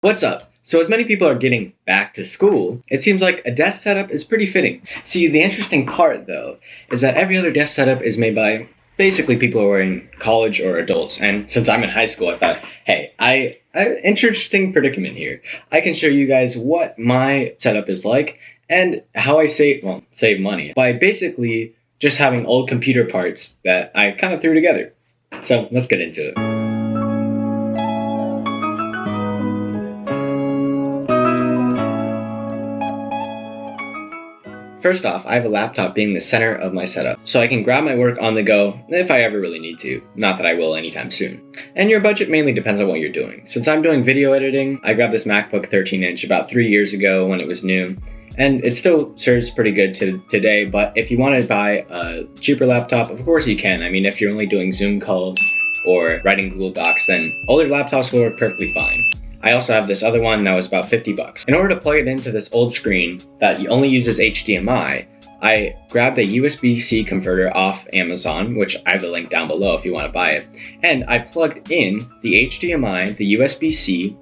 What's up? So as many people are getting back to school, it seems like a desk setup is pretty fitting. See, the interesting part though, is that every other desk setup is made by basically people who are in college or adults. And since I'm in high school, I thought, hey, I interesting predicament here. I can show you guys what my setup is like and how I save money by basically just having old computer parts that I kind of threw together. So let's get into it. First off, I have a laptop being the center of my setup, so I can grab my work on the go if I ever really need to. Not that I will anytime soon. And your budget mainly depends on what you're doing. Since I'm doing video editing, I grabbed this MacBook 13-inch about 3 years ago when it was new, and it still serves pretty good today, but if you want to buy a cheaper laptop, of course you can. I mean, if you're only doing Zoom calls or writing Google Docs, then older laptops will work perfectly fine. I also have this other one that was about 50 bucks. In order to plug it into this old screen that only uses HDMI, I grabbed a USB-C converter off Amazon, which I have the link down below if you want to buy it, and I plugged in the HDMI, the USB-C,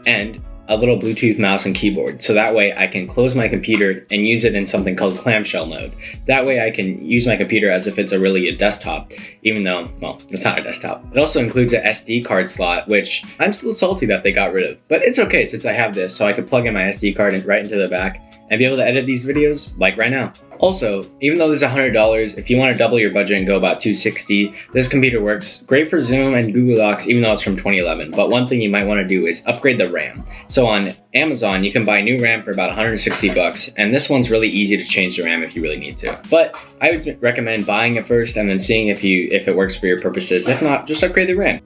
and a little Bluetooth mouse and keyboard. So that way I can close my computer and use it in something called clamshell mode. That way I can use my computer as if it's really a desktop, even though, well, it's not a desktop. It also includes a SD card slot, which I'm still salty that they got rid of. But it's okay since I have this, so I can plug in my SD card right into the back and be able to edit these videos like right now. Also, even though this is $100, if you want to double your budget and go about $260, this computer works great for Zoom and Google Docs, even though it's from 2011. But one thing you might want to do is upgrade the RAM. So on Amazon, you can buy new RAM for about 160 bucks, and this one's really easy to change the RAM if you really need to. But I would recommend buying it first and then seeing if it works for your purposes. If not, just upgrade the RAM.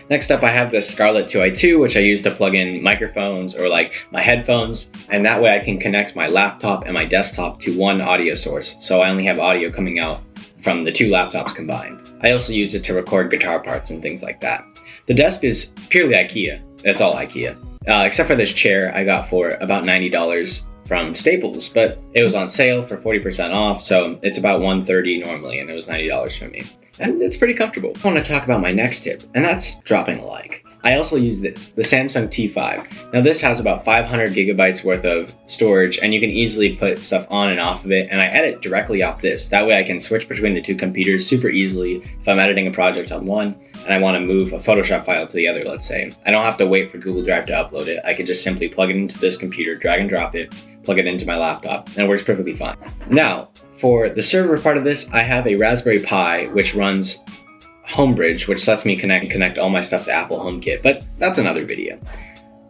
Next up, I have the Scarlet 2i2, which I use to plug in microphones or like my headphones, and that way I can connect my laptop and my desktop to one audio source, so I only have audio coming out from the two laptops combined. I also use it to record guitar parts and things like that. The desk is purely IKEA. It's all IKEA. Except for this chair I got for about $90 from Staples, but it was on sale for 40% off, so it's about $130 normally, and it was $90 for me. And it's pretty comfortable. I want to talk about my next tip, and that's dropping a like. I also use this, the Samsung T5. Now this has about 500 gigabytes worth of storage, and you can easily put stuff on and off of it, and I edit directly off this. That way I can switch between the two computers super easily if I'm editing a project on one and I want to move a Photoshop file to the other, let's say. I don't have to wait for Google Drive to upload it. I can just simply plug it into this computer, drag and drop it, plug it into my laptop, and it works perfectly fine. Now, for the server part of this, I have a Raspberry Pi, which runs Homebridge, which lets me connect all my stuff to Apple HomeKit, but that's another video.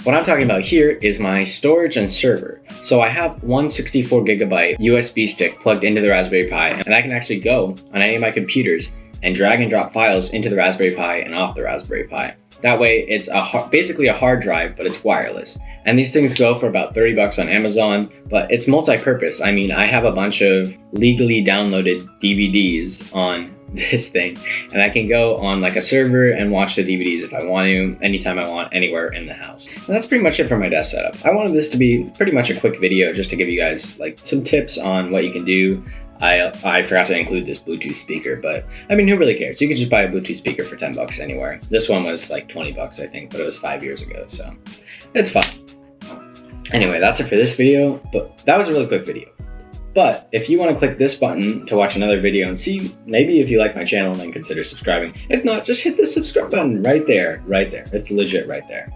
What I'm talking about here is my storage and server. So I have one 64 gigabyte USB stick plugged into the Raspberry Pi, and I can actually go on any of my computers and drag and drop files into the Raspberry Pi and off the Raspberry Pi. That way it's basically a hard drive, but it's wireless. And these things go for about 30 bucks on Amazon, but it's multi-purpose. I mean, I have a bunch of legally downloaded DVDs on this thing, and I can go on like a server and watch the DVDs if I want to, anytime I want, anywhere in the house. And that's pretty much it for my desk setup. I wanted this to be pretty much a quick video just to give you guys like some tips on what you can do. I forgot to include this Bluetooth speaker, but I mean, who really cares? You can just buy a Bluetooth speaker for 10 bucks anywhere. This one was like 20 bucks, I think, but it was 5 years ago, so it's fine. Anyway, that's it for this video, but that was a really quick video. But if you want to click this button to watch another video and see, maybe if you like my channel, then consider subscribing. If not, just hit the subscribe button right there. It's legit right there.